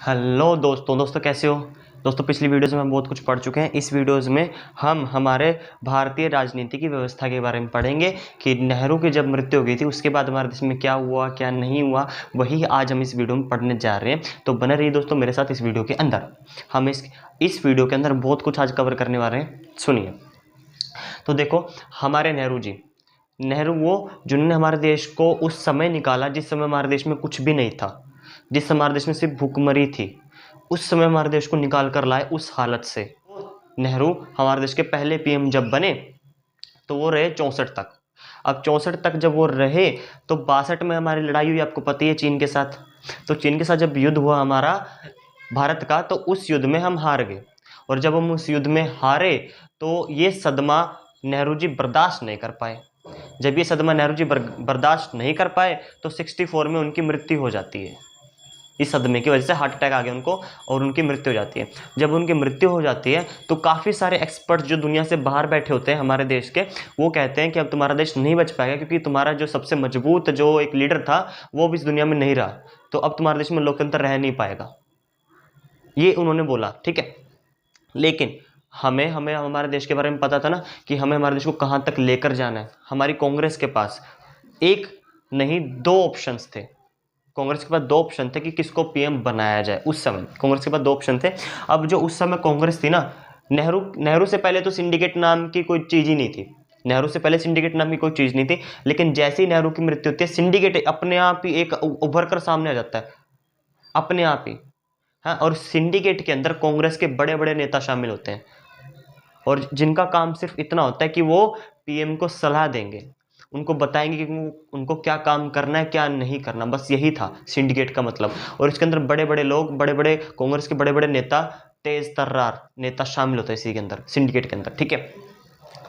Hello दोस्तों कैसे हो दोस्तों। पिछली वीडियोज़ में हम बहुत कुछ पढ़ चुके हैं। इस वीडियोज़ में हम हमारे भारतीय राजनीति की व्यवस्था के बारे में पढ़ेंगे कि नेहरू की जब मृत्यु हो गई थी उसके बाद हमारे देश में क्या हुआ क्या नहीं हुआ, वही आज हम इस वीडियो में पढ़ने जा रहे हैं। तो बने रहिए दोस्तों मेरे साथ इस वीडियो के अंदर। हम इस वीडियो के अंदर बहुत कुछ आज कवर करने वाले हैं, सुनिए। तो देखो, हमारे नेहरू वो जिन्होंने हमारे देश को उस समय निकाला जिस समय हमारे देश में कुछ भी नहीं था, जिस समय हमारे देश में सिर्फ भूखमरी थी, उस समय हमारे देश को निकाल कर लाए उस हालत से। नेहरू हमारे देश के पहले पीएम जब बने तो वो रहे 64 तक। अब 64 तक जब वो रहे तो 62 में हमारी लड़ाई हुई, आपको पता ही है, चीन के साथ। तो चीन के साथ जब युद्ध हुआ हमारा भारत का, तो उस युद्ध में हम हार गए। और जब हम उस युद्ध में हारे तो ये सदमा नेहरू जी बर्दाश्त नहीं कर पाए। जब ये सदमा नेहरू जी बर्दाश्त नहीं कर पाए तो 64 में उनकी मृत्यु हो जाती है। इस सदमे की वजह से हार्ट अटैक आ गया उनको और उनकी मृत्यु हो जाती है। जब उनकी मृत्यु हो जाती है तो काफ़ी सारे एक्सपर्ट्स जो दुनिया से बाहर बैठे होते हैं हमारे देश के, वो कहते हैं कि अब तुम्हारा देश नहीं बच पाएगा क्योंकि तुम्हारा जो सबसे मजबूत जो एक लीडर था वो भी इस दुनिया में नहीं रहा, तो अब तुम्हारे देश में लोकतंत्र रह नहीं पाएगा। ये उन्होंने बोला, ठीक है। लेकिन हमें हमें हमारे देश के बारे में पता था ना कि हमें हमारे देश को कहाँ तक लेकर जाना है। हमारी कांग्रेस के पास एक नहीं दो ऑप्शंस थे। कांग्रेस के पास दो ऑप्शन थे कि किसको पीएम बनाया जाए। उस समय कांग्रेस के पास दो ऑप्शन थे। अब जो उस समय कांग्रेस थी ना, नेहरू से पहले तो सिंडिकेट नाम की कोई चीज़ ही नहीं थी। नेहरू से पहले सिंडिकेट नाम की कोई चीज़ नहीं थी, लेकिन जैसे ही नेहरू की मृत्यु होती है सिंडिकेट अपने आप ही एक उभर कर सामने आ जाता है, अपने आप ही। हाँ, और सिंडिकेट के अंदर कांग्रेस के बड़े बड़े नेता शामिल होते हैं और जिनका काम सिर्फ इतना होता है कि वो पीएम को सलाह देंगे, उनको बताएंगे कि उनको क्या काम करना है क्या नहीं करना। बस यही था सिंडिकेट का मतलब। और इसके अंदर बड़े बड़े लोग, बड़े बड़े कांग्रेस के बड़े बड़े नेता, तेज तर्रार नेता शामिल होते हैं इसी के अंदर, सिंडिकेट के अंदर, ठीक है।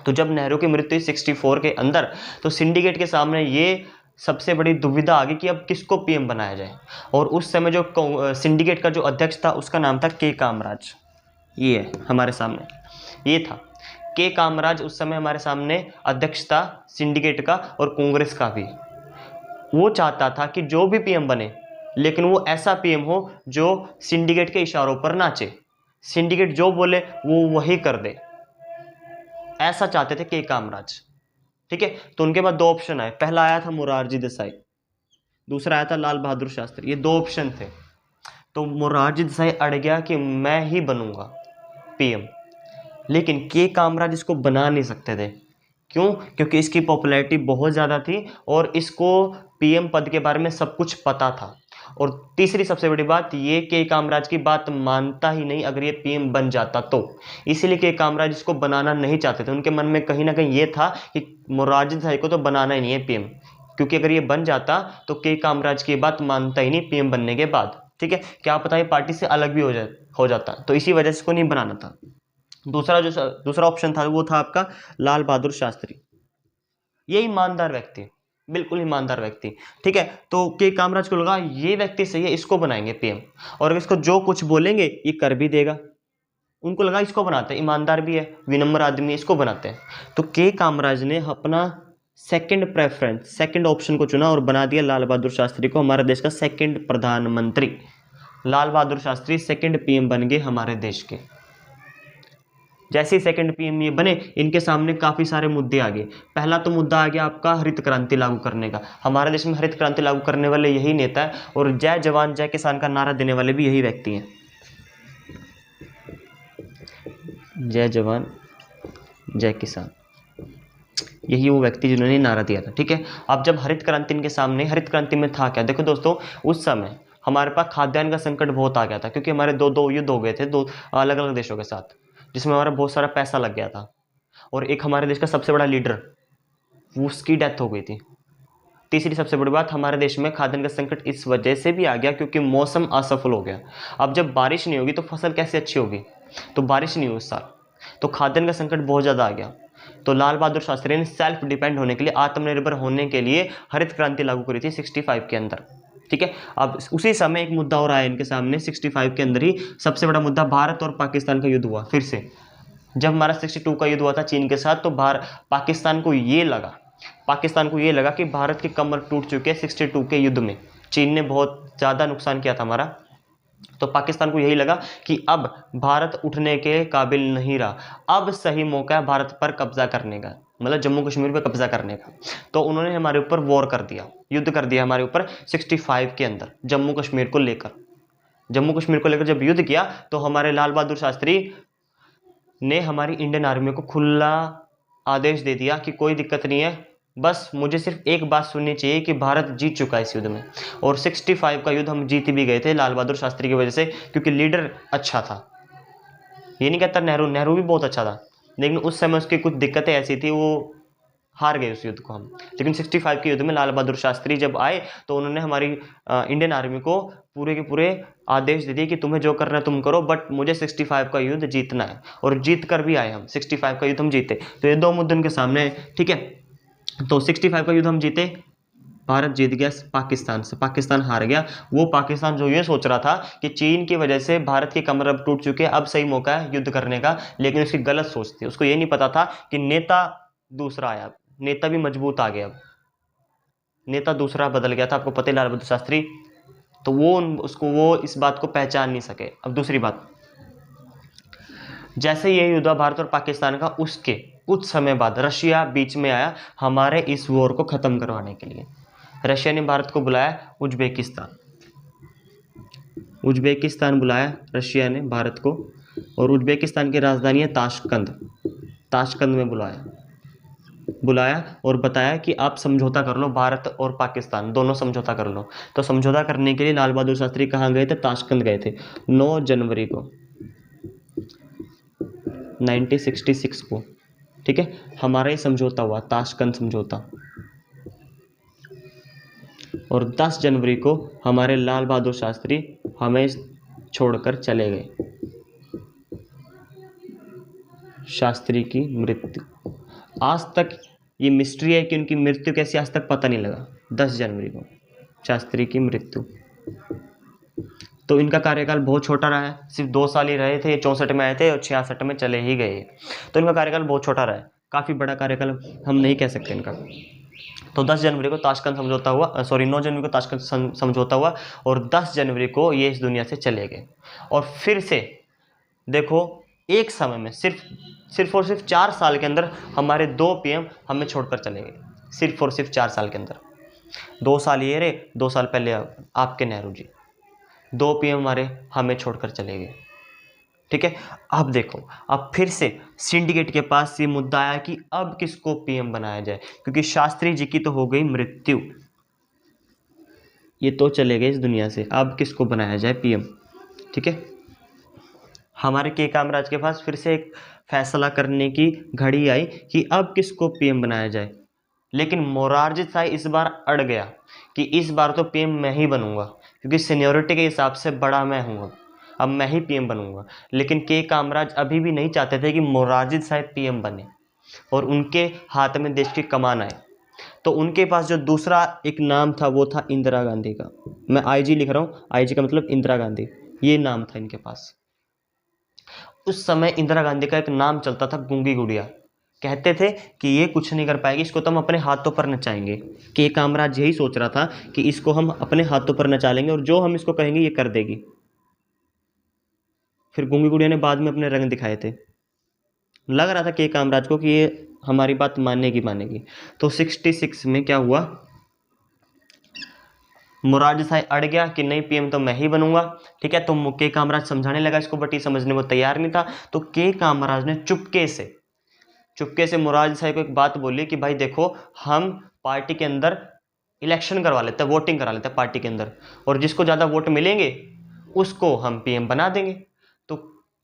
तो जब नेहरू की मृत्यु 64 के अंदर, तो सिंडिकेट के सामने ये सबसे बड़ी दुविधा आ गई कि अब किसको पीएम बनाया जाए। और उस समय जो सिंडिकेट का जो अध्यक्ष था उसका नाम था के कामराज। ये है हमारे सामने, ये था के कामराज। उस समय हमारे सामने अध्यक्ष था सिंडिकेट का और कांग्रेस का भी। वो चाहता था कि जो भी पीएम बने, लेकिन वो ऐसा पीएम हो जो सिंडिकेट के इशारों पर नाचे, सिंडिकेट जो बोले वो वही कर दे, ऐसा चाहते थे के कामराज, ठीक है। तो उनके पास दो ऑप्शन आए। पहला आया था मोरारजी देसाई, दूसरा आया था लाल बहादुर शास्त्री। ये दो ऑप्शन थे। तो मोरारजी देसाई अड़ गया कि मैं ही बनूंगा पीएम, लेकिन के कामराज इसको बना नहीं सकते थे। क्यों? क्योंकि इसकी पॉपुलैरिटी बहुत ज़्यादा थी और इसको पीएम पद के बारे में सब कुछ पता था। और तीसरी सबसे बड़ी बात, ये के कामराज की बात मानता ही नहीं अगर ये पीएम बन जाता तो। इसीलिए के कामराज इसको बनाना नहीं चाहते थे। उनके मन में कहीं ना कहीं ये था कि मोरारजी देसाई को तो बनाना ही नहीं है पीएम, क्योंकि अगर ये बन जाता तो के कामराज की बात मानता ही नहीं पीएम बनने के बाद, ठीक है। क्या पता ये पार्टी से अलग भी हो जाता, तो इसी वजह से इसको नहीं बनाना था। दूसरा ऑप्शन था वो था आपका लाल बहादुर शास्त्री। ये ईमानदार व्यक्ति, बिल्कुल ईमानदार व्यक्ति, ठीक है। तो के कामराज को लगा ये व्यक्ति सही है, इसको बनाएंगे पीएम, और इसको जो कुछ बोलेंगे ये कर भी देगा। उनको लगा इसको बनाते हैं, ईमानदार भी है, विनम्र आदमी है, इसको बनाते हैं। तो के कामराज ने अपना सेकंड ऑप्शन को चुना और बना दिया लाल बहादुर शास्त्री को हमारे देश का सेकंड प्रधानमंत्री। लाल बहादुर शास्त्री सेकंड पीएम बन गए हमारे देश के। जैसे ही सेकंड पीएम ये बने, इनके सामने काफ़ी सारे मुद्दे आ गए। पहला तो मुद्दा आ गया आपका हरित क्रांति लागू करने का। हमारे देश में हरित क्रांति लागू करने वाले यही नेता है और जय जवान जय किसान का नारा देने वाले भी यही व्यक्ति हैं। जय जवान जय किसान, यही वो व्यक्ति जिन्होंने नारा दिया था, ठीक है। अब जब हरित क्रांति इनके सामने, हरित क्रांति में था क्या? देखो दोस्तों, उस समय हमारे पास खाद्यान्न का संकट बहुत आ गया था क्योंकि हमारे दो युद्ध हो गए थे दो अलग अलग देशों के साथ, जिसमें हमारा बहुत सारा पैसा लग गया था। और एक हमारे देश का सबसे बड़ा लीडर, उसकी डेथ हो गई थी। तीसरी सबसे बड़ी बात, हमारे देश में खाद्यान्न का संकट इस वजह से भी आ गया क्योंकि मौसम असफल हो गया। अब जब बारिश नहीं होगी तो फसल कैसे अच्छी होगी? तो बारिश नहीं हुई उस साल, तो खाद्यान्न का संकट बहुत ज़्यादा आ गया। तो लाल बहादुर शास्त्री ने सेल्फ डिपेंड होने के लिए, आत्मनिर्भर होने के लिए हरित क्रांति लागू करी थी 65 के अंदर, ठीक है। अब उसी समय एक मुद्दा और आया इनके सामने 65 के अंदर ही। सबसे बड़ा मुद्दा भारत और पाकिस्तान का युद्ध हुआ फिर से। जब हमारा 62 का युद्ध हुआ था चीन के साथ, तो पाकिस्तान को ये लगा कि भारत की कमर टूट चुकी है 62 के युद्ध में। चीन ने बहुत ज़्यादा नुकसान किया था हमारा, तो पाकिस्तान को यही लगा कि अब भारत उठने के काबिल नहीं रहा, अब सही मौका है भारत पर कब्जा करने का, मतलब जम्मू कश्मीर पर कब्जा करने का। तो उन्होंने हमारे ऊपर वॉर कर दिया, युद्ध कर दिया हमारे ऊपर 65 के अंदर जम्मू कश्मीर को लेकर। जम्मू कश्मीर को लेकर जब युद्ध किया तो हमारे लाल बहादुर शास्त्री ने हमारी इंडियन आर्मी को खुला आदेश दे दिया कि कोई दिक्कत नहीं है, बस मुझे सिर्फ एक बात सुननी चाहिए कि भारत जीत चुका है इस युद्ध में। और 65 का युद्ध हम जीत भी गए थे लाल बहादुर शास्त्री की वजह से, क्योंकि लीडर अच्छा था। ये नहीं कहता नेहरू भी बहुत अच्छा था, लेकिन उस समय उसकी कुछ दिक्कतें ऐसी थी, वो हार गए उस युद्ध को हम। लेकिन 65 के युद्ध में लाल बहादुर शास्त्री जब आए तो उन्होंने हमारी इंडियन आर्मी को पूरे के पूरे आदेश दे दिए कि तुम्हें जो करना है तुम करो, बट मुझे 65 का युद्ध जीतना है। और जीत कर भी आए हम, 65 का युद्ध हम जीते। तो ये दो मुद्दे उनके सामने है, ठीक है। तो 65 का युद्ध हम जीते, भारत जीत गया पाकिस्तान से, पाकिस्तान हार गया। वो पाकिस्तान जो ये सोच रहा था कि चीन की वजह से भारत की कमर अब टूट चुकी है, अब सही मौका है युद्ध करने का, लेकिन उसकी गलत सोच थी। उसको ये नहीं पता था कि नेता दूसरा आया, नेता भी मजबूत आ गया, अब नेता दूसरा बदल गया था, आपको पता है लाल बहादुर शास्त्री। तो वो इस बात को पहचान नहीं सके। अब दूसरी बात, जैसे ये युद्ध भारत और पाकिस्तान का, उसके कुछ समय बाद रशिया बीच में आया हमारे इस वॉर को खत्म करवाने के लिए। रशिया ने भारत को बुलाया उज्बेकिस्तान बुलाया रशिया ने भारत को, और उज्बेकिस्तान की राजधानी है ताशकंद में बुलाया और बताया कि आप समझौता कर लो, भारत और पाकिस्तान दोनों समझौता कर लो। तो समझौता करने के लिए लाल बहादुर शास्त्री कहाँ गए थे? ताशकंद गए थे 9 जनवरी को 1966 को, ठीक है। हमारा ये समझौता हुआ, ताशकंद समझौता। और 10 जनवरी को हमारे लाल बहादुर शास्त्री हमें छोड़कर चले गए। शास्त्री की मृत्यु, आज तक ये मिस्ट्री है कि उनकी मृत्यु कैसी, आज तक पता नहीं लगा। 10 जनवरी को शास्त्री की मृत्यु। तो इनका कार्यकाल बहुत छोटा रहा है, सिर्फ 2 साल ही रहे थे। 64 में आए थे और 66 में चले ही गए। तो इनका कार्यकाल बहुत छोटा रहा है, काफ़ी बड़ा कार्यकाल हम नहीं कह सकते इनका। तो 10 जनवरी को ताशकंद समझौता हुआ, 9 जनवरी को ताशकंद समझौता हुआ, और 10 जनवरी को ये इस दुनिया से चले गए। और फिर से देखो, एक समय में सिर्फ और सिर्फ 4 साल के अंदर हमारे 2 पीएम हमें छोड़कर चले गए, सिर्फ और सिर्फ 4 साल के अंदर। 2 साल ये रहे, 2 साल पहले आपके नेहरू जी, 2 पीएम हमारे हमें छोड़कर चले गए, ठीक है। अब देखो, अब फिर से सिंडिकेट के पास ये मुद्दा आया कि अब किसको पीएम बनाया जाए, क्योंकि शास्त्री जी की तो हो गई मृत्यु, ये तो चले गए इस दुनिया से, अब किसको बनाया जाए पीएम, ठीक है। हमारे के कामराज के पास फिर से एक फैसला करने की घड़ी आई कि अब किसको पीएम बनाया जाए। लेकिन मोरारजी देसाई इस बार अड़ गया कि इस बार तो पीएम मैं ही बनूंगा, क्योंकि सीनियोरिटी के हिसाब से बड़ा मैं हूँ, अब मैं ही पीएम बनूंगा। लेकिन के कामराज अभी भी नहीं चाहते थे कि मोरारजी देसाई पीएम बने और उनके हाथ में देश की कमान आए। तो उनके पास जो दूसरा एक नाम था वो था इंदिरा गांधी का। मैं आईजी लिख रहा हूँ, आईजी का मतलब इंदिरा गांधी, ये नाम था इनके पास। उस समय इंदिरा गांधी का एक नाम चलता था गूंगी गुड़िया। कहते थे कि ये कुछ नहीं कर पाएगी, इसको तो हम अपने हाथों पर नचाएंगे। के कामराज यही सोच रहा था कि इसको हम अपने हाथों पर नचा लेंगे और जो हम इसको कहेंगे ये कर देगी। फिर गूंगी गुड़िया ने बाद में अपने रंग दिखाए थे, लग रहा था के कामराज को कि ये हमारी बात मानेगी। तो 66 में क्या हुआ, मोरारजी देसाई अड़ गया कि नहीं, पीएम तो मैं ही बनूंगा, ठीक है। तो के कामराज समझाने लगा इसको, बट ये समझने को तैयार नहीं था। तो के कामराज ने चुपके से मोरारजी देसाई को एक बात बोली कि भाई देखो, हम पार्टी के अंदर इलेक्शन करवा लेते हैं, वोटिंग करा लेते हैं पार्टी के अंदर, और जिसको ज़्यादा वोट मिलेंगे उसको हम पीएम बना देंगे। तो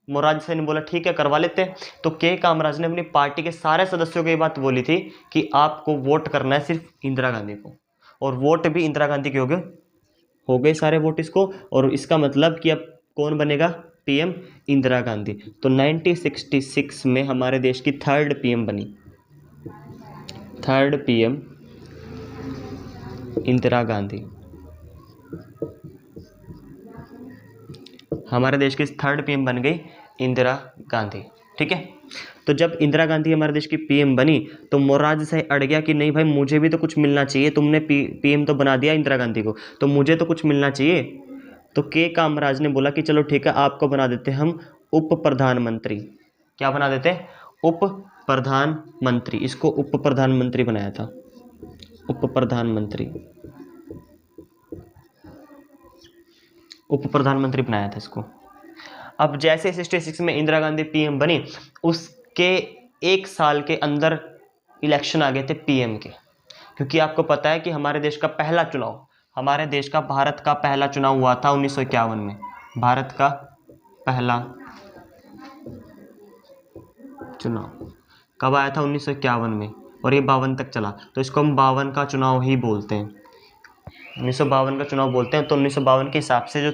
मोरारजी देसाई ने बोला ठीक है, करवा लेते हैं। तो के कामराज ने अपनी पार्टी के सारे सदस्यों को ये बात बोली थी कि आपको वोट करना है सिर्फ इंदिरा गांधी को, और वोट भी इंदिरा गांधी के हो गए सारे वोट इसको। और इसका मतलब कि अब कौन बनेगा पीएम? इंदिरा गांधी। तो 1966 में हमारे देश की 3rd पीएम बनी, 3rd पीएम इंदिरा गांधी। हमारे देश की 3rd पीएम बन गई इंदिरा गांधी, ठीक है। तो जब इंदिरा गांधी हमारे देश की पीएम बनी तो मोरारजी देसाई अड़ गया कि नहीं भाई, मुझे भी तो कुछ मिलना चाहिए, तुमने पीएम तो बना दिया इंदिरा गांधी को, तो मुझे तो कुछ मिलना चाहिए। तो के कामराज ने बोला कि चलो ठीक है, आपको बना देते हम उप प्रधानमंत्री। क्या बना देते? उप प्रधानमंत्री। इसको उप प्रधानमंत्री बनाया था, उप प्रधानमंत्री, उप प्रधानमंत्री बनाया था इसको। अब जैसे 66 में इंदिरा गांधी पीएम बनी, उसके 1 साल के अंदर इलेक्शन आ गए थे पीएम के, क्योंकि आपको पता है कि हमारे देश का पहला चुनाव, हमारे देश का, भारत का पहला चुनाव हुआ था 1951 में। भारत का पहला चुनाव कब आया था? 1951 में, और ये 52 तक चला, तो इसको हम 52 का चुनाव ही बोलते हैं, 1952 का चुनाव बोलते हैं। तो 1952 के हिसाब से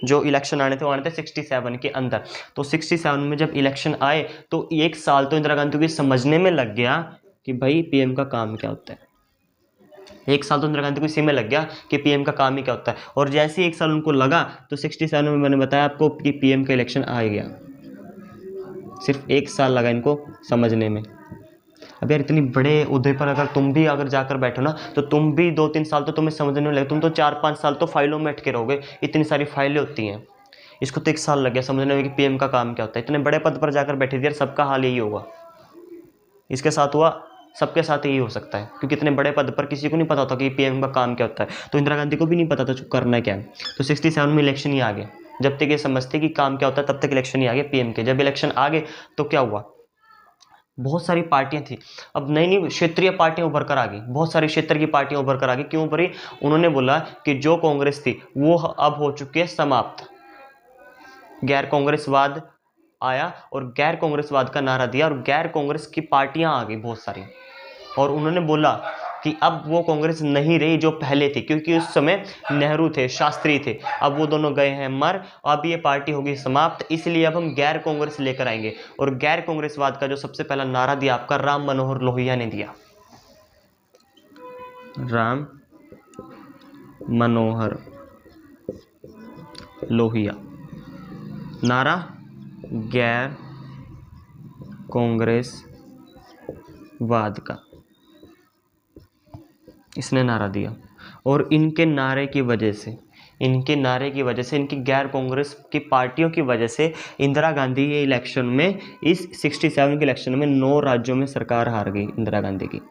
जो इलेक्शन आने थे वो आने थे 67 के अंदर। तो 67 में जब इलेक्शन आए तो 1 साल तो इंदिरा गांधी को समझने में लग गया कि भाई पीएम का काम क्या होता है। 1 साल तो इंदिरा गांधी को इसी में लग गया कि पीएम का काम ही क्या होता है। और जैसे 1 साल उनको लगा तो 67 में मैंने बताया आपको कि पीएम का इलेक्शन आ गया। सिर्फ 1 साल लगा इनको समझने में। अब यार इतनी बड़े उहदे पर अगर तुम भी अगर जाकर बैठो ना, तो तुम भी 2-3 साल तो तुम्हें समझने में लगे, तुम तो 4-5 साल तो फाइलों में अटके रहोगे, इतनी सारी फाइलें होती हैं। इसको तो 1 साल लग गया समझने में कि पीएम का काम क्या होता है। इतने बड़े पद पर जाकर बैठे थे यार, सबका हाल यही होगा। इसके साथ हुआ, सबके साथ यही हो सकता है, क्योंकि इतने बड़े पद पर किसी को नहीं पता होता कि पीएम का काम क्या होता है। तो इंदिरा गांधी को भी नहीं पता था करना क्या है। तो 67 में इलेक्शन ही आ गए। जब तक ये समझते कि काम क्या होता है तब तक इलेक्शन ही आ गए पीएम के। जब इलेक्शन आ गए तो क्या हुआ, बहुत सारी पार्टियां थी। अब नई नई क्षेत्रीय पार्टियां उभर कर आ गई, बहुत सारी क्षेत्र की पार्टियां उभर कर आ गई। क्यों उभरी? उन्होंने बोला कि जो कांग्रेस थी वो अब हो चुकी है समाप्त। गैर कांग्रेसवाद आया और गैर कांग्रेसवाद का नारा दिया, और गैर कांग्रेस की पार्टियां आ गई बहुत सारी। और उन्होंने बोला कि अब वो कांग्रेस नहीं रही जो पहले थी, क्योंकि उस समय नेहरू थे, शास्त्री थे, अब वो दोनों गए हैं मर, अब ये पार्टी होगी समाप्त, इसलिए अब हम गैर कांग्रेस लेकर आएंगे। और गैर कांग्रेसवाद का जो सबसे पहला नारा दिया आपका राम मनोहर लोहिया ने दिया। राम मनोहर लोहिया। नारा गैर कांग्रेसवाद का, इसने नारा दिया। और इनके नारे की वजह से, इनके गैर कांग्रेस की पार्टियों की वजह से इंदिरा गांधी ये इलेक्शन में, इस 67 के इलेक्शन में 9 राज्यों में सरकार हार गई इंदिरा गांधी की।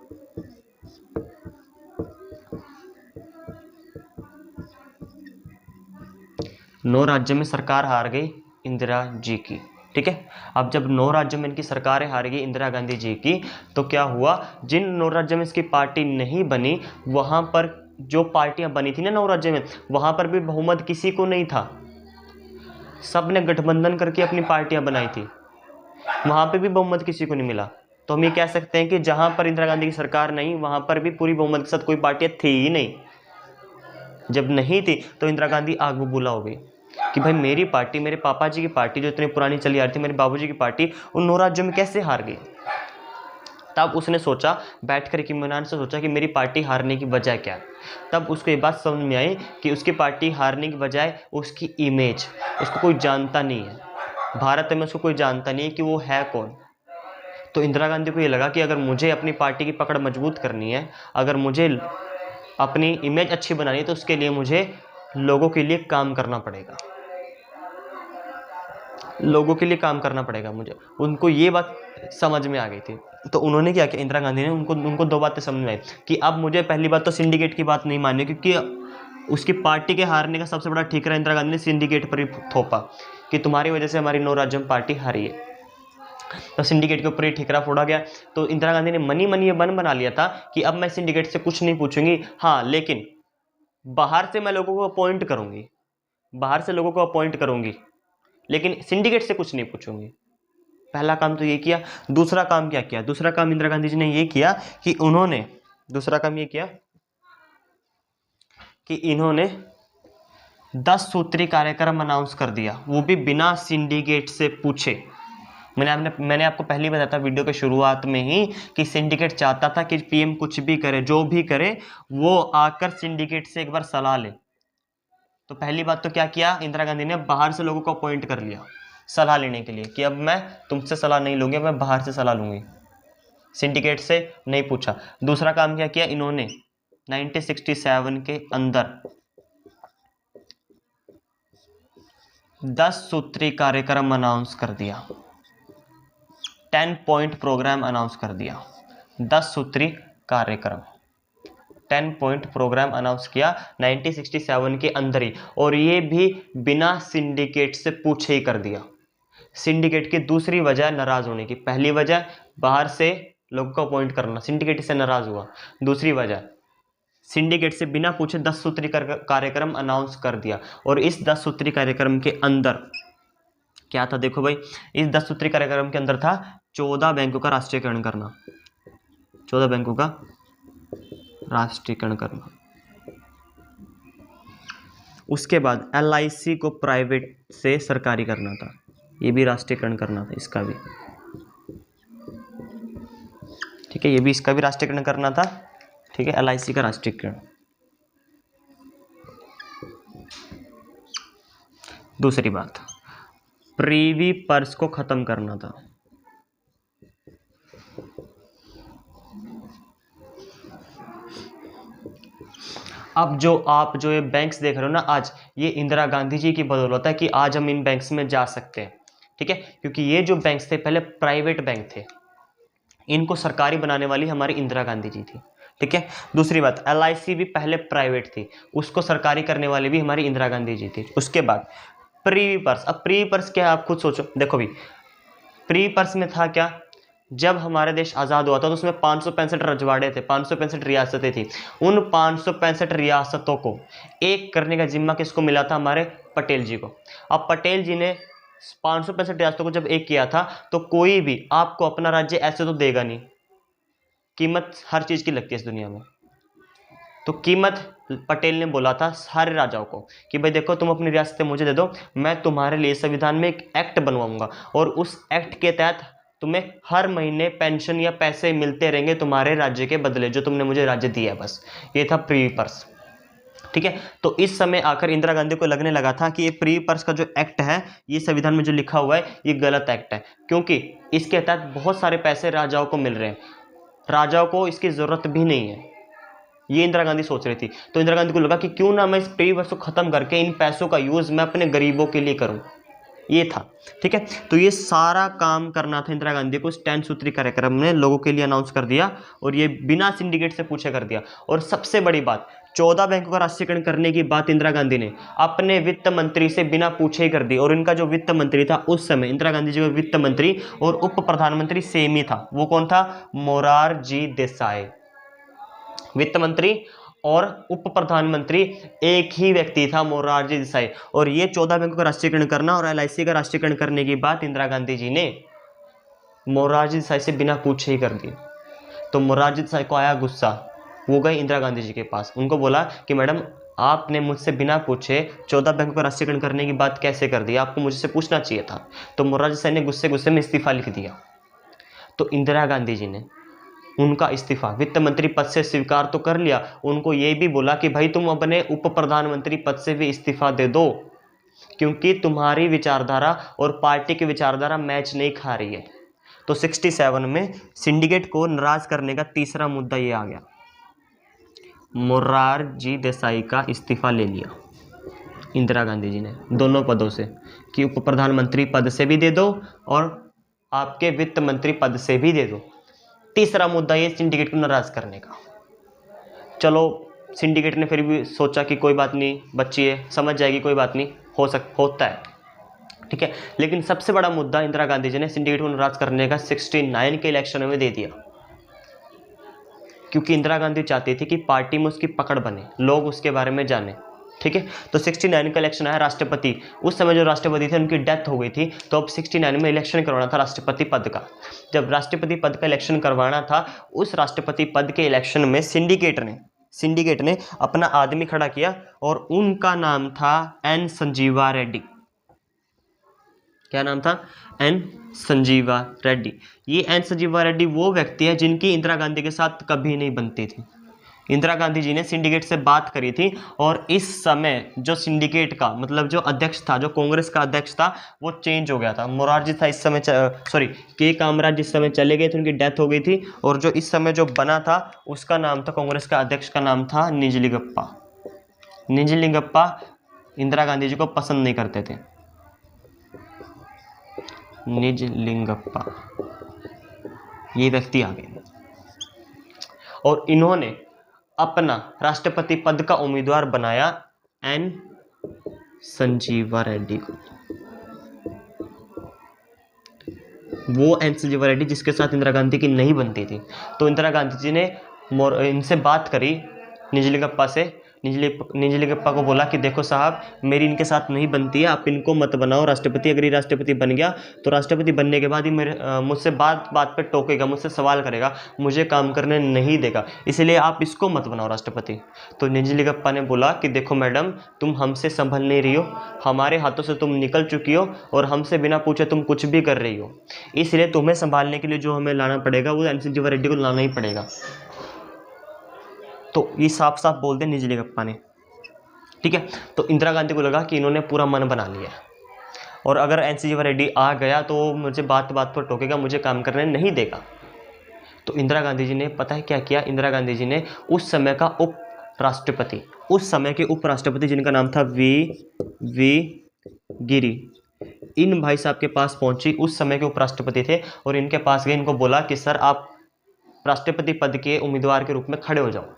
9 राज्यों में सरकार हार गई इंदिरा जी की। ठीक है, अब जब 9 राज्यों में इनकी सरकारें हार गई इंदिरा गांधी जी की, तो क्या हुआ, जिन 9 राज्यों में इसकी पार्टी नहीं बनी, वहां पर जो पार्टियां बनी थी ना 9 राज्यों में, वहां पर भी बहुमत किसी को नहीं था। सब ने गठबंधन करके अपनी पार्टियां बनाई थी, वहां पे भी बहुमत किसी को नहीं मिला। तो हम ये कह सकते हैं कि जहां पर इंदिरा गांधी की सरकार नहीं, वहां पर भी पूरी बहुमत के साथ कोई पार्टियां थी ही नहीं। जब नहीं थी तो इंदिरा गांधी आग बबूला हो गई कि भाई मेरी पार्टी, मेरे पापा जी की पार्टी जो इतनी पुरानी चली आ रही थी, मेरे बाबूजी की पार्टी, उन 9 राज्यों में कैसे हार गई। तब उसने सोचा, बैठकर इत्मीनान से सोचा कि मेरी पार्टी हारने की वजह क्या है। तब उसको ये बात समझ में आई कि उसकी पार्टी हारने की वजह उसकी इमेज, उसको कोई जानता नहीं है, भारत में उसको कोई जानता नहीं है कि वो है कौन। तो इंदिरा गांधी को ये लगा कि अगर मुझे अपनी पार्टी की पकड़ मजबूत करनी है, अगर मुझे अपनी इमेज अच्छी बनानी है, तो उसके लिए मुझे लोगों के लिए काम करना पड़ेगा, लोगों के लिए काम करना पड़ेगा मुझे। उनको ये बात समझ में आ गई थी। तो उन्होंने क्या किया, इंदिरा गांधी ने उनको 2 बातें समझ में आई कि अब मुझे पहली बात तो सिंडिकेट की बात नहीं माननी, क्योंकि उसकी पार्टी के हारने का सबसे बड़ा ठीकरा इंदिरा गांधी ने सिंडिकेट पर ही थोपा कि तुम्हारी वजह से हमारी 9 राज्यों में पार्टी हारी है। तो सिंडिकेट के ऊपर ही ठिकरा फोड़ा गया। तो इंदिरा गांधी ने मनी ये बना लिया था कि अब मैं सिंडिकेट से कुछ नहीं पूछूंगी, हाँ लेकिन बाहर से मैं लोगों को अपॉइंट करूंगी, बाहर से लोगों को अपॉइंट करूंगी, लेकिन सिंडिकेट से कुछ नहीं पूछूंगी। पहला काम तो ये किया। दूसरा काम क्या किया, दूसरा काम इंदिरा गांधी जी ने ये किया कि उन्होंने, दूसरा काम ये किया कि इन्होंने 10 सूत्री कार्यक्रम अनाउंस कर दिया, वो भी बिना सिंडिकेट से पूछे। मैंने आपको पहले ही बताया था वीडियो के शुरुआत में ही कि सिंडिकेट चाहता था कि पीएम कुछ भी करे, जो भी करे, वो आकर सिंडिकेट से एक बार सलाह ले। तो पहली बात तो क्या किया इंदिरा गांधी ने, बाहर से लोगों को अपॉइंट कर लिया सलाह लेने के लिए कि अब मैं तुमसे सलाह नहीं लूंगी, मैं बाहर से सलाह लूंगी, सिंडिकेट से नहीं पूछा। दूसरा काम क्या किया इन्होंने, 1967 के अंदर 10 सूत्री कार्यक्रम अनाउंस कर दिया, 10 पॉइंट प्रोग्राम अनाउंस कर दिया। 10 सूत्री कार्यक्रम, 10 पॉइंट प्रोग्राम अनाउंस किया 1967 के अंदर ही, और ये भी बिना सिंडिकेट से पूछे ही कर दिया। सिंडिकेट की दूसरी वजह नाराज होने की, पहली वजह बाहर से लोगों को अपॉइंट करना, सिंडिकेट से नाराज हुआ। दूसरी वजह सिंडिकेट से बिना पूछे 10 सूत्री कार्यक्रम अनाउंस कर दिया। और इस 10 सूत्री कार्यक्रम के अंदर क्या था, देखो भाई, इस 10 सूत्री कार्यक्रम के अंदर था 14 बैंकों का राष्ट्रीयकरण करना, 14 बैंकों का राष्ट्रीयकरण करना। उसके बाद LIC को प्राइवेट से सरकारी करना था, ये भी राष्ट्रीयकरण करना था, इसका भी, ठीक है, ये भी, इसका भी राष्ट्रीयकरण करना था, ठीक है, LIC का राष्ट्रीयकरण। दूसरी बात, प्रीवी पर्स को खत्म करना था। अब जो आप जो ये बैंक्स देख रहे हो ना आज, ये इंदिरा गांधी जी की बदौलत है कि आज हम इन बैंक्स में जा सकते हैं, ठीक है, क्योंकि ये जो बैंक्स थे पहले प्राइवेट बैंक थे, इनको सरकारी बनाने वाली हमारी इंदिरा गांधी जी थी, ठीक है। दूसरी बात, LIC भी पहले प्राइवेट थी, उसको सरकारी करने वाली भी हमारी इंदिरा गांधी जी थी। उसके बाद प्रीवी पर्स, अब प्रीवी पर्स क्या है आप खुद सोचो, देखो भी, प्रीवी पर्स में था क्या, जब हमारे देश आज़ाद हुआ था तो उसमें 565 रजवाड़े थे, 565 रियासतें थी। उन 565 रियासतों को एक करने का जिम्मा किसको मिला था, हमारे पटेल जी को। अब पटेल जी ने 565 रियासतों को जब एक किया था तो कोई भी आपको अपना राज्य ऐसे तो देगा नहीं, कीमत हर चीज़ की लगती है इस दुनिया में। तो कीमत पटेल ने बोला था सारे राजाओं को कि भाई देखो, तुम अपनी रियासतें मुझे दे दो, मैं तुम्हारे लिए संविधान में एक एक्ट बनवाऊंगा, और उस एक्ट के तहत तुम्हें हर महीने पेंशन या पैसे मिलते रहेंगे तुम्हारे राज्य के बदले, जो तुमने मुझे राज्य दिया है। बस ये था प्रीवी पर्स, ठीक है। तो इस समय आकर इंदिरा गांधी को लगने लगा था कि ये प्रीवी पर्स का जो एक्ट है, ये संविधान में जो लिखा हुआ है, ये गलत एक्ट है, क्योंकि इसके तहत बहुत सारे पैसे राजाओं को मिल रहे हैं, राजाओं को इसकी जरूरत भी नहीं है, ये इंदिरा गांधी सोच रही थी। तो इंदिरा गांधी को लगा कि क्यों ना मैं इस प्रीवी पर्स को खत्म करके इन पैसों का यूज मैं अपने गरीबों के लिए करूं, ये था, ठीक है। तो ये सारा काम करना था इंदिरा गांधी को, इस 10 सूत्री कार्यक्रम ने लोगों के लिए अनाउंस कर दिया, और ये बिना सिंडिकेट से पूछे कर दिया। और सबसे बड़ी बात, 14 बैंकों का राष्ट्रीयकरण करने की बात इंदिरा गांधी ने अपने वित्त मंत्री से बिना पूछे ही कर दी। और इनका जो वित्त मंत्री था उस समय, इंदिरा गांधी जी का वित्त मंत्री और उप प्रधानमंत्री सेम ही था, वो कौन था, मोरारजी देसाई। वित्त मंत्री और उप प्रधानमंत्री एक ही व्यक्ति था, मोरारजी देसाई। और ये 14 बैंकों का राष्ट्रीयकरण करना और LIC का राष्ट्रीयकरण करने की बात इंदिरा गांधी जी ने मोरारजी देसाई से बिना पूछे ही कर दी। तो मोरारजी देसाई को आया गुस्सा, वो गए इंदिरा गांधी जी के पास, उनको बोला कि मैडम, आपने मुझसे बिना पूछे 14 बैंकों का राष्ट्रीयकरण करने की बात कैसे कर दी, आपको मुझसे पूछना चाहिए था। तो मोरारजी देसाई ने गुस्से गुस्से में इस्तीफा लिख दिया। तो इंदिरा गांधी जी ने उनका इस्तीफा वित्त मंत्री पद से स्वीकार तो कर लिया, उनको ये भी बोला कि भाई तुम अपने उप प्रधानमंत्री पद से भी इस्तीफा दे दो, क्योंकि तुम्हारी विचारधारा और पार्टी की विचारधारा मैच नहीं खा रही है। तो 67 में सिंडिकेट को नाराज करने का तीसरा मुद्दा ये आ गया, मोरारजी देसाई का इस्तीफा ले लिया इंदिरा गांधी जी ने दोनों पदों से, कि उप प्रधानमंत्री पद से भी दे दो और आपके वित्त मंत्री पद से भी दे दो। तीसरा मुद्दा ये सिंडिकेट को नाराज करने का। चलो, सिंडिकेट ने फिर भी सोचा कि कोई बात नहीं, बच्ची है, समझ जाएगी, कोई बात नहीं, होता है, ठीक है। लेकिन सबसे बड़ा मुद्दा इंदिरा गांधी जी ने सिंडिकेट को नाराज करने का 69 के इलेक्शन में दे दिया, क्योंकि इंदिरा गांधी चाहती थी कि पार्टी में उसकी पकड़ बने, लोग उसके बारे में जाने, ठीक है। तो 69 का इलेक्शन आया, राष्ट्रपति, उस समय जो राष्ट्रपति थे उनकी डेथ हो गई थी, तो अब 69 में इलेक्शन करवाना था राष्ट्रपति पद का। जब राष्ट्रपति पद का इलेक्शन करवाना था, उस राष्ट्रपति पद के इलेक्शन में सिंडिकेट ने अपना आदमी खड़ा किया, और उनका नाम था एन संजीवा रेड्डी। क्या नाम था, एन संजीवा रेड्डी। ये एन संजीवा रेड्डी वो व्यक्ति है जिनकी इंदिरा गांधी के साथ कभी नहीं बनती थी। इंदिरा गांधी जी ने सिंडिकेट से बात करी थी, और इस समय जो सिंडिकेट का मतलब जो अध्यक्ष था, जो कांग्रेस का अध्यक्ष था, वो चेंज हो गया था। मोरारजी था इस समय, के कामराज जिस समय चले गए थे, उनकी डेथ हो गई थी, और जो इस समय जो बना था उसका नाम था, कांग्रेस का अध्यक्ष का नाम था निजलिंगप्पा। निजलिंगप्पा इंदिरा गांधी जी को पसंद नहीं करते थे, निजलिंगप्पा, ये व्यक्ति आ गए और इन्होंने अपना राष्ट्रपति पद का उम्मीदवार बनाया एन संजीवा रेड्डी को। वो एन संजीवा रेड्डी जिसके साथ इंदिरा गांधी की नहीं बनती थी। तो इंदिरा गांधी जी ने इनसे बात करी, निजलिंगप्पा से। निजलिंगप्पा को बोला कि देखो साहब, मेरी इनके साथ नहीं बनती है, आप इनको मत बनाओ राष्ट्रपति। अगर ये राष्ट्रपति बन गया तो राष्ट्रपति बनने के बाद ही मुझसे बात बात पे टोकेगा, मुझसे सवाल करेगा, मुझे काम करने नहीं देगा, इसलिए आप इसको मत बनाओ राष्ट्रपति। तो निजलिंगप्पा ने बोला कि देखो मैडम, तुम हमसे संभल नहीं रही हो, हमारे हाथों से तुम निकल चुकी हो और हमसे बिना पूछे तुम कुछ भी कर रही हो, इसलिए तुम्हें संभालने के लिए जो हमें लाना पड़ेगा वो एन संजीवा रेड्डी को लाना ही पड़ेगा। तो ये साफ साफ बोल दे निजलिंगप्पा ने, ठीक है। तो इंदिरा गांधी को लगा कि इन्होंने पूरा मन बना लिया और अगर एन संजीवा रेड्डी आ गया तो मुझे बात बात पर टोकेगा, मुझे काम करने नहीं देगा। तो इंदिरा गांधी जी ने पता है क्या किया? इंदिरा गांधी जी ने उस समय का उपराष्ट्रपति, उस समय के उपराष्ट्रपति जिनका नाम था वी गिरी, इन भाई साहब के पास पहुंची। उस समय के उपराष्ट्रपति थे और इनके पास गए, इनको बोला कि सर आप राष्ट्रपति पद के उम्मीदवार के रूप में खड़े हो जाओ।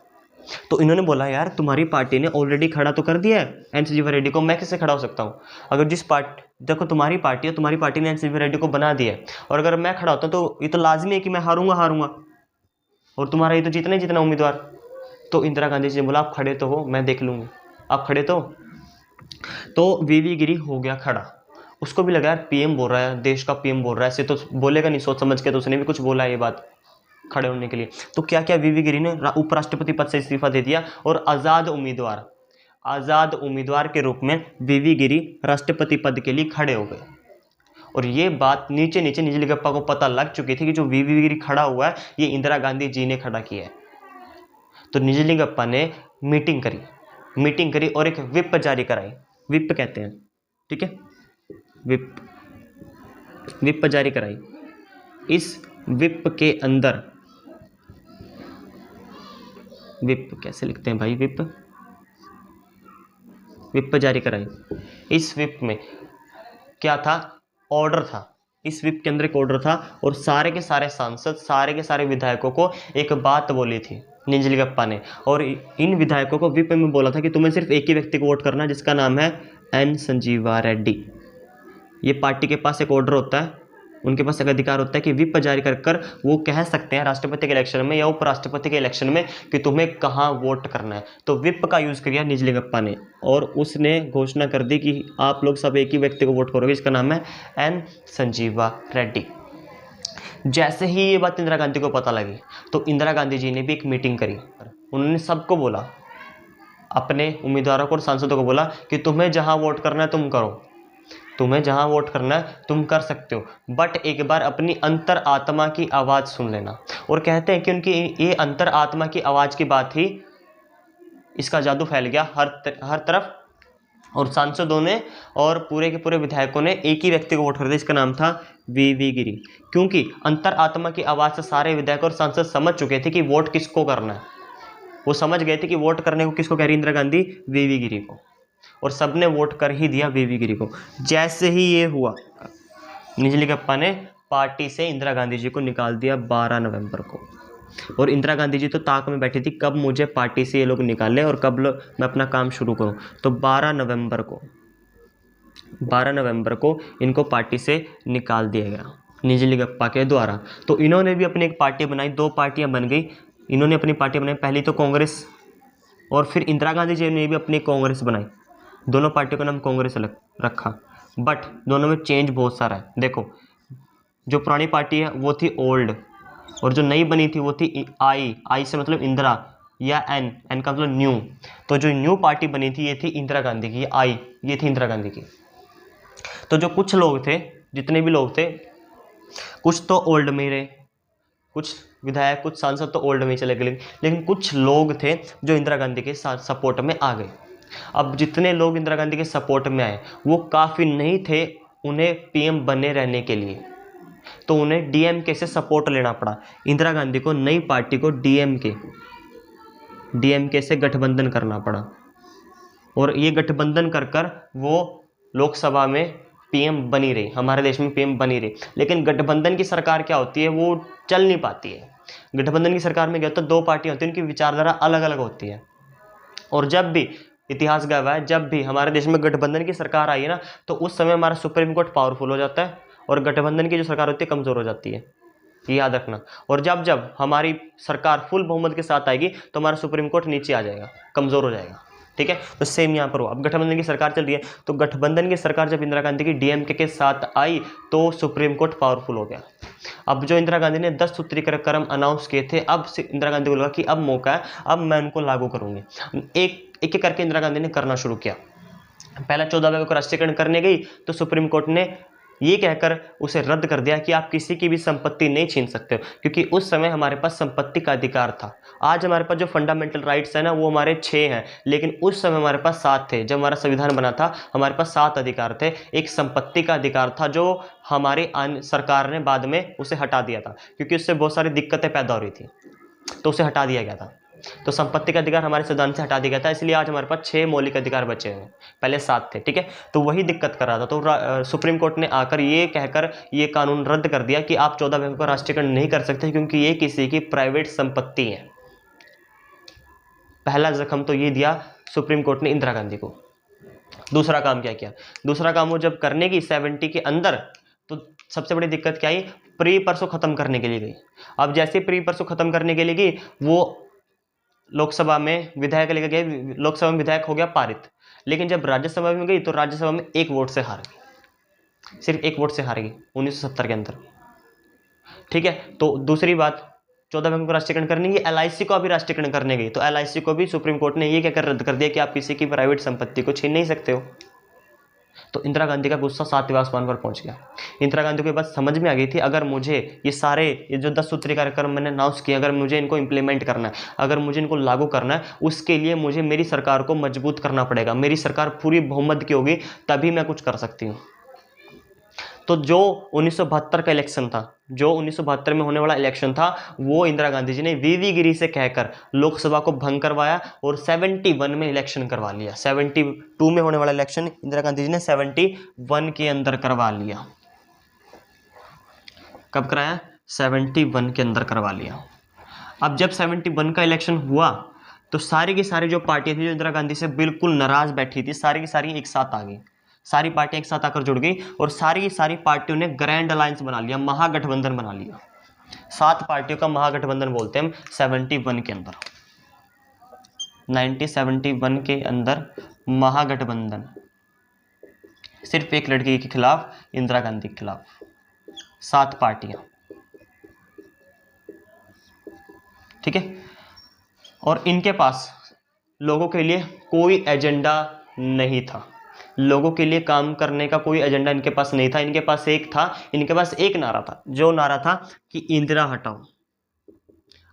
तो इन्होंने बोला यार तुम्हारी पार्टी ने ऑलरेडी खड़ा तो कर दिया है एन संजीवा रेड्डी को, मैं कैसे खड़ा हो सकता हूँ? अगर जिस पार्टी, देखो तुम्हारी पार्टी है, तुम्हारी पार्टी ने एन संजीवा रेड्डी को बना दिया है और अगर मैं खड़ा होता हूँ तो ये तो लाजमी है कि मैं हारूंगा और तुम्हारा ये तो जीतना ही जीतना उम्मीदवार। तो इंदिरा गांधी जी ने बोला आप खड़े तो हो, मैं देख लूँगी, आप खड़े तो वी गिरी हो गया खड़ा। उसको भी लगा यार पीएम बोल रहा है, देश का पीएम बोल रहा है, ऐसे तो बोलेगा नहीं सोच समझ के, तो उसने भी कुछ बोला ये बात खड़े होने के लिए। तो क्या क्या वी गिरी ने उपराष्ट्रपति पद से इस्तीफा दे दिया और आज़ाद उम्मीदवार के रूप में वी गिरी राष्ट्रपति पद के लिए खड़े हो गए। और ये बात नीचे नीचे निजलिंगप्पा को पता लग चुकी थी कि जो वी गिरी खड़ा हुआ है ये इंदिरा गांधी जी ने खड़ा किया है। तो निजलिंगप्पा ने मीटिंग करी और एक विप जारी कराई, विप कहते हैं, ठीक है, विप जारी कराई। इस विप के अंदर, विप कैसे लिखते हैं भाई, विप जारी कराई। इस विप में क्या था? ऑर्डर था। इस विप के अंदर एक ऑर्डर था और सारे के सारे सांसद, सारे के सारे विधायकों को एक बात बोली थी निजलिंगप्पा ने, और इन विधायकों को विप में बोला था कि तुम्हें सिर्फ एक ही व्यक्ति को वोट करना है जिसका नाम है एन संजीवा रेड्डी। ये पार्टी के पास एक ऑर्डर होता है, उनके पास एक अधिकार होता है कि विप जारी कर वो कह सकते हैं राष्ट्रपति के इलेक्शन में या उपराष्ट्रपति के इलेक्शन में कि तुम्हें कहाँ वोट करना है। तो विप का यूज़ किया निजलिंगप्पा ने और उसने घोषणा कर दी कि आप लोग सब एक ही व्यक्ति को वोट करोगे, इसका नाम है एन संजीवा रेड्डी। जैसे ही ये बात इंदिरा गांधी को पता लगी तो इंदिरा गांधी जी ने भी एक मीटिंग करी। उन्होंने सबको बोला, अपने उम्मीदवारों को और सांसदों को बोला कि तुम्हें जहाँ वोट करना है तुम करो, तुम्हें जहां वोट करना है तुम कर सकते हो, बट एक बार अपनी अंतर आत्मा की आवाज़ सुन लेना। और कहते हैं कि उनकी ये अंतर आत्मा की आवाज़ की बात ही, इसका जादू फैल गया हर तरफ और सांसदों ने और पूरे के पूरे विधायकों ने एक ही व्यक्ति को वोट कर दिया, इसका नाम था वी गिरी। क्योंकि अंतर आत्मा की आवाज़ से सारे विधायक और सांसद समझ चुके थे कि वोट किसको करना है। वो समझ गए थे कि वोट करने को किसको कह रही इंदिरा गांधी, वी गिरी को, और सबने वोट कर ही दिया वी गिरी को। जैसे ही ये हुआ निजलिंगप्पा ने पार्टी से इंदिरा गांधी जी को निकाल दिया 12 नवंबर को। और इंदिरा गांधी जी तो ताक में बैठी थी कब मुझे पार्टी से ये लोग निकालें और कब मैं अपना काम शुरू करूं। तो 12 नवंबर को इनको पार्टी से निकाल दिया गया निजलिंगप्पा के द्वारा। तो इन्होंने भी अपनी एक पार्टी बनाई, 2 पार्टियां बन गई। इन्होंने अपनी पार्टी बनाई, पहली तो कांग्रेस और फिर इंदिरा गांधी जी ने भी अपनी कांग्रेस बनाई। दोनों पार्टियों का नाम कांग्रेस रखा, बट दोनों में चेंज बहुत सारा है। देखो, जो पुरानी पार्टी है वो थी ओल्ड और जो नई बनी थी वो थी आई से मतलब इंदिरा, या एन का मतलब न्यू। तो जो न्यू पार्टी बनी थी ये थी इंदिरा गांधी की, ये थी इंदिरा गांधी की। तो जो कुछ लोग थे, जितने भी लोग थे, कुछ तो ओल्ड में ही रहे, कुछ विधायक कुछ सांसद तो ओल्ड में ही चले गए, लेकिन कुछ लोग थे जो इंदिरा गांधी के साथ सपोर्ट में आ गए। अब जितने लोग इंदिरा गांधी के सपोर्ट में आए वो काफ़ी नहीं थे उन्हें पीएम बने रहने के लिए, तो उन्हें डीएमके से सपोर्ट लेना पड़ा। इंदिरा गांधी को नई पार्टी को डीएमके से गठबंधन करना पड़ा और ये गठबंधन कर वो लोकसभा में पीएम बनी रही, हमारे देश में पीएम बनी रही। लेकिन गठबंधन की सरकार क्या होती है, वो चल नहीं पाती है। गठबंधन की सरकार में क्या होता है, दो पार्टियां होती हैं, उनकी विचारधारा अलग अलग होती है। और जब भी इतिहास गवाह है, जब भी हमारे देश में गठबंधन की सरकार आई है ना, तो उस समय हमारा सुप्रीम कोर्ट पावरफुल हो जाता है और गठबंधन की जो सरकार होती है कमजोर हो जाती है, ये याद रखना। और जब जब हमारी सरकार फुल बहुमत के साथ आएगी तो हमारा सुप्रीम कोर्ट नीचे आ जाएगा, कमजोर हो जाएगा। ठीक है, तो सेम यहाँ पर हो। अब गठबंधन की सरकार चल रही है, तो गठबंधन की सरकार जब इंदिरा गांधी की डीएमके के साथ आई तो सुप्रीम कोर्ट पावरफुल हो गया। अब जो इंदिरा गांधी ने 10 सूत्री कार्यक्रम अनाउंस किए थे, अब से इंदिरा गांधी को लगा कि अब मौका है, अब मैं उनको लागू करूंगी। एक एक करके इंदिरा गांधी ने करना शुरू किया। पहला 14 अप्रैल को राष्ट्रीयकरण करने गई तो सुप्रीम कोर्ट ने ये कहकर उसे रद्द कर दिया कि आप किसी की भी संपत्ति नहीं छीन सकते हो, क्योंकि उस समय हमारे पास संपत्ति का अधिकार था। आज हमारे पास जो फंडामेंटल राइट्स है ना, वो हमारे 6 हैं, लेकिन उस समय हमारे पास 7 थे। जब हमारा संविधान बना था हमारे पास 7 अधिकार थे। एक संपत्ति का अधिकार था जो हमारी सरकार ने बाद में उसे हटा दिया था, क्योंकि उससे बहुत सारी दिक्कतें पैदा हो रही थी, तो उसे हटा दिया गया था। तो संपत्ति का अधिकार हमारे संविधान से हटा दिया गया था, इसलिए आज हमारे पास 6 मौलिक अधिकार बचे हैं, पहले 7 थे। ठीक है, तो वही दिक्कत कर रहा था। तो सुप्रीम कोर्ट ने आकर ये कहकर ये कानून रद्द कर दिया कि आप 14 अप्रैल को राष्ट्रीयकरण नहीं कर सकते, क्योंकि ये किसी की प्राइवेट संपत्ति है। पहला जख्म तो ये दिया सुप्रीम कोर्ट ने इंदिरा गांधी को। दूसरा काम क्या किया, दूसरा काम वो जब करने की 70 के अंदर, तो सबसे बड़ी दिक्कत क्या आई, प्री परसों खत्म करने के लिए गई। अब जैसे प्री परसों खत्म करने के लिए गई, वो लोकसभा में विधायक लेकर गए, लोकसभा में विधायक हो गया पारित। लेकिन जब राज्यसभा में गई तो राज्यसभा में 1 वोट से हार गई, सिर्फ 1 वोट से हार गई 1970 के अंदर। ठीक है, तो दूसरी बात, 14 बैंक को राष्ट्रीयकरण करने की, एलआईसी को अभी राष्ट्रीयकरण करने गई, तो एलआईसी को भी सुप्रीम कोर्ट ने ये कहकर रद्द कर दिया कि आप किसी की प्राइवेट संपत्ति को छीन नहीं सकते हो। तो इंदिरा गांधी का गुस्सा 7वें आसमान पर पहुंच गया। इंदिरा गांधी को ये बात समझ में आ गई थी, अगर मुझे ये जो 10 सूत्री कार्यक्रम मैंने अनाउंस किया, अगर मुझे इनको इंप्लीमेंट करना है, अगर मुझे इनको लागू करना है, उसके लिए मुझे मेरी सरकार को मजबूत करना पड़ेगा। मेरी सरकार पूरी बहुमत की होगी, तभी मैं कुछ कर सकती हूँ। तो जो 1972 का इलेक्शन था, जो 1972 में होने वाला इलेक्शन था, वो इंदिरा गांधी जी ने वीवीगिरी से कहकर लोकसभा को भंग करवाया और 71 में इलेक्शन करवा लिया। 72 में होने वाला इलेक्शन इंदिरा गांधी जी ने 71 के अंदर करवा लिया। कब कराया, 71 के अंदर करवा लिया। अब जब 71 का इलेक्शन हुआ तो सारी की सारी जो पार्टियां थी जो इंदिरा गांधी से बिल्कुल नाराज बैठी थी, सारी की सारी एक साथ आ गई। सारी पार्टियां एक साथ आकर जुड़ गई और सारी की सारी पार्टियों ने ग्रैंड अलायंस बना लिया, महागठबंधन बना लिया। 7 पार्टियों का महागठबंधन बोलते हैं हम 71 के अंदर, 1971 के अंदर महागठबंधन, सिर्फ एक लड़की के खिलाफ, इंदिरा गांधी के खिलाफ 7 पार्टियां। ठीक है, और इनके पास लोगों के लिए कोई एजेंडा नहीं था, लोगों के लिए काम करने का कोई एजेंडा इनके पास नहीं था। इनके पास एक नारा था, जो नारा था कि इंदिरा हटाओ।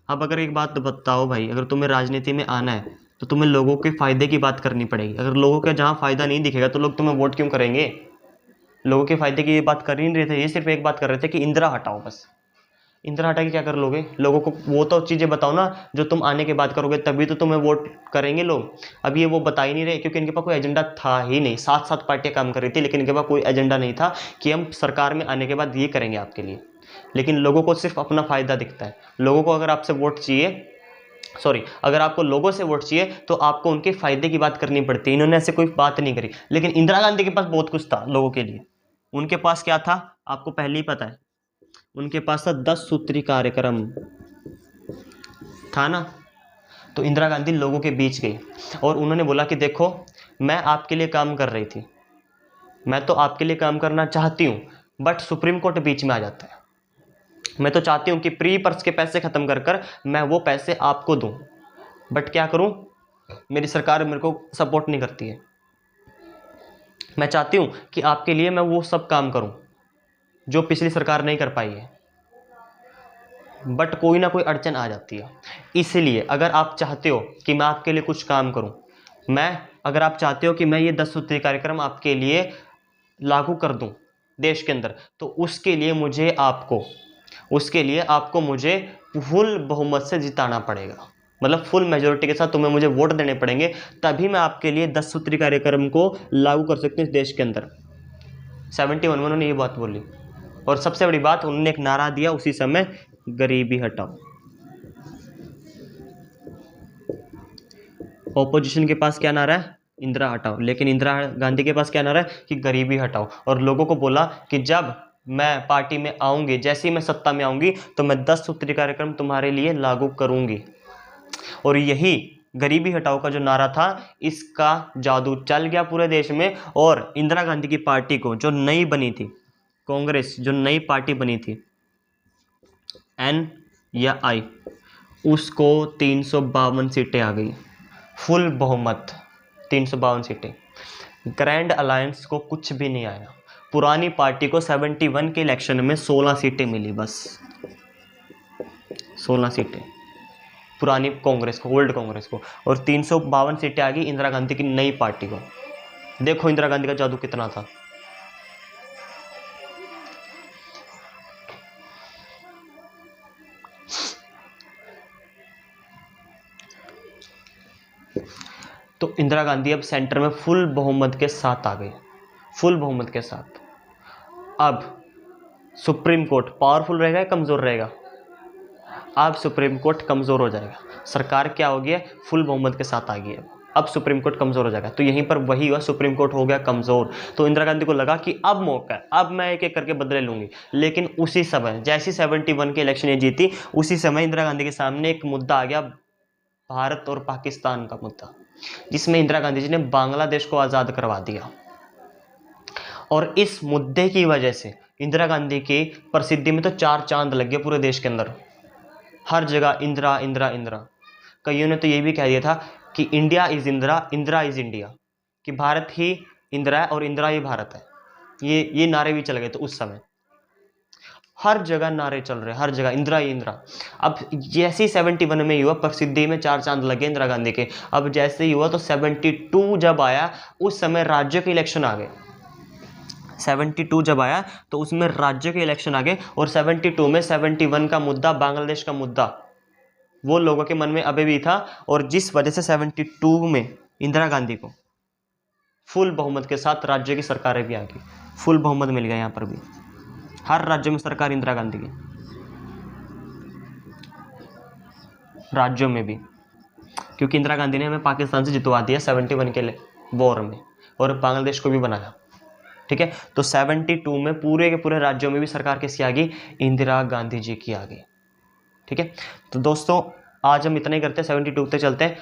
अब अगर एक बात बताओ भाई, अगर तुम्हें राजनीति में आना है तो तुम्हें लोगों के फायदे की बात करनी पड़ेगी। अगर लोगों का जहां फायदा नहीं दिखेगा तो लोग तुम्हें वोट क्यों करेंगे। लोगों के फायदे की ये बात कर ही नहीं रहे थे, ये सिर्फ एक बात कर रहे थे कि इंदिरा हटाओ। बस इंदिरा हटा के क्या कर लोगे, लोगों को वो तो चीज़ें बताओ ना जो तुम आने के बाद करोगे, तभी तो तुम्हें वोट करेंगे लोग। अब ये वो बता ही नहीं रहे, क्योंकि इनके पास कोई एजेंडा था ही नहीं। 7 पार्टियां काम कर रही थी, लेकिन इनके पास कोई एजेंडा नहीं था कि हम सरकार में आने के बाद ये करेंगे आपके लिए। लेकिन लोगों को सिर्फ अपना फायदा दिखता है। लोगों को अगर आपसे वोट चाहिए, अगर आपको लोगों से वोट चाहिए तो आपको उनके फायदे की बात करनी पड़ती है। इन्होंने ऐसे कोई बात नहीं करी। लेकिन इंदिरा गांधी के पास बहुत कुछ था लोगों के लिए। उनके पास क्या था आपको पहले ही पता है, उनके पास था 10 सूत्री कार्यक्रम था ना। तो इंदिरा गांधी लोगों के बीच गई और उन्होंने बोला कि देखो, मैं आपके लिए काम कर रही थी, मैं तो आपके लिए काम करना चाहती हूँ, बट सुप्रीम कोर्ट बीच में आ जाता है। मैं तो चाहती हूँ कि प्री पर्स के पैसे खत्म कर कर मैं वो पैसे आपको दूँ, बट क्या करूँ, मेरी सरकार मेरे को सपोर्ट नहीं करती है। मैं चाहती हूँ कि आपके लिए मैं वो सब काम करूँ जो पिछली सरकार नहीं कर पाई है, बट कोई ना कोई अड़चन आ जाती है। इसलिए अगर आप चाहते हो कि मैं आपके लिए कुछ काम करूं, अगर आप चाहते हो कि मैं ये 10 सूत्री कार्यक्रम आपके लिए लागू कर दूं देश के अंदर, तो उसके लिए आपको मुझे फुल बहुमत से जिताना पड़ेगा। मतलब फुल मेजोरिटी के साथ तुम्हें मुझे वोट देने पड़ेंगे, तभी मैं आपके लिए 10 सूत्री कार्यक्रम को लागू कर सकती हूँ इस देश के अंदर। 71 में उन्होंने ये बात बोली। और सबसे बड़ी बात, उन्होंने एक नारा दिया उसी समय, गरीबी हटाओ। ऑपोजिशन के पास क्या नारा है? इंदिरा हटाओ। लेकिन इंदिरा गांधी के पास क्या नारा है? कि गरीबी हटाओ। और लोगों को बोला कि जब मैं पार्टी में आऊंगी, जैसे ही मैं सत्ता में आऊंगी, तो मैं 10 सूत्री कार्यक्रम तुम्हारे लिए लागू करूंगी। और यही गरीबी हटाओ का जो नारा था, इसका जादू चल गया पूरे देश में। और इंदिरा गांधी की पार्टी को, जो नई बनी थी कांग्रेस, जो नई पार्टी बनी थी एन या आई, उसको 352 सीटें आ गई, फुल बहुमत 352 सीटें। ग्रैंड अलायंस को कुछ भी नहीं आया। पुरानी पार्टी को 71 के इलेक्शन में 16 सीटें मिली, बस 16 सीटें पुरानी कांग्रेस को, ओल्ड कांग्रेस को। और 352 सीटें आ गई इंदिरा गांधी की नई पार्टी को। देखो इंदिरा गांधी का जादू कितना था। तो इंदिरा गांधी अब सेंटर में फुल बहुमत के साथ आ गई, फुल बहुमत के साथ। अब सुप्रीम कोर्ट पावरफुल रहेगा या कमजोर रहेगा? अब सुप्रीम कोर्ट कमजोर हो जाएगा। सरकार क्या हो गई है? फुल बहुमत के साथ आ गई है। अब सुप्रीम कोर्ट कमजोर हो जाएगा। तो यहीं पर वही हुआ, सुप्रीम कोर्ट हो गया कमजोर। तो इंदिरा गांधी को लगा कि अब मौका है, अब मैं एक एक करके बदले लूंगी। लेकिन उसी समय, जैसी 71 के इलेक्शन ये जीती, उसी समय इंदिरा गांधी के सामने एक मुद्दा आ गया, भारत और पाकिस्तान का मुद्दा, जिसमें इंदिरा गांधी जी ने बांग्लादेश को आज़ाद करवा दिया। और इस मुद्दे की वजह से इंदिरा गांधी की प्रसिद्धि में तो 4 चांद लग गए पूरे देश के अंदर। हर जगह इंदिरा इंदिरा इंदिरा। कईयों ने तो ये भी कह दिया था कि India is Indira, Indira is India, कि भारत ही इंदिरा है और इंदिरा ही भारत है। ये नारे भी चल गए। तो उस समय हर जगह नारे चल रहे, हर जगह इंदिरा ही इंदिरा। अब जैसे ही 71 में हुआ, प्रसिद्धि में 4 चांद लगे इंदिरा गांधी के। अब जैसे ही हुआ तो 72 जब आया, उस समय राज्य के इलेक्शन आ गए। 72 जब आया तो उसमें राज्य के इलेक्शन आ गए। और 72 में 71 का मुद्दा, बांग्लादेश का मुद्दा, वो लोगों के मन में अभी भी था। और जिस वजह से 72 में इंदिरा गांधी को फुल बहुमत के साथ राज्य की सरकारें भी आ गई, फुल बहुमत मिल गया। यहाँ पर भी हर राज्य में सरकार इंदिरा गांधी की, राज्यों में भी, क्योंकि इंदिरा गांधी ने हमें पाकिस्तान से जितवा दिया 71 के वॉर में, और बांग्लादेश को भी बनाया। ठीक है, तो 72 में पूरे के पूरे राज्यों में भी सरकार किसकी आ गई? इंदिरा गांधी जी की आ गई। ठीक है, तो दोस्तों आज हम इतना ही करते हैं, 72 पे चलते हैं।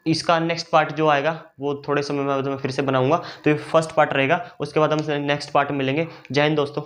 इसका नेक्स्ट पार्ट जो आएगा वो थोड़े समय में मैं फिर से बनाऊंगा। तो ये फर्स्ट पार्ट रहेगा, उसके बाद हम नेक्स्ट पार्ट में मिलेंगे। जय हिंद दोस्तों।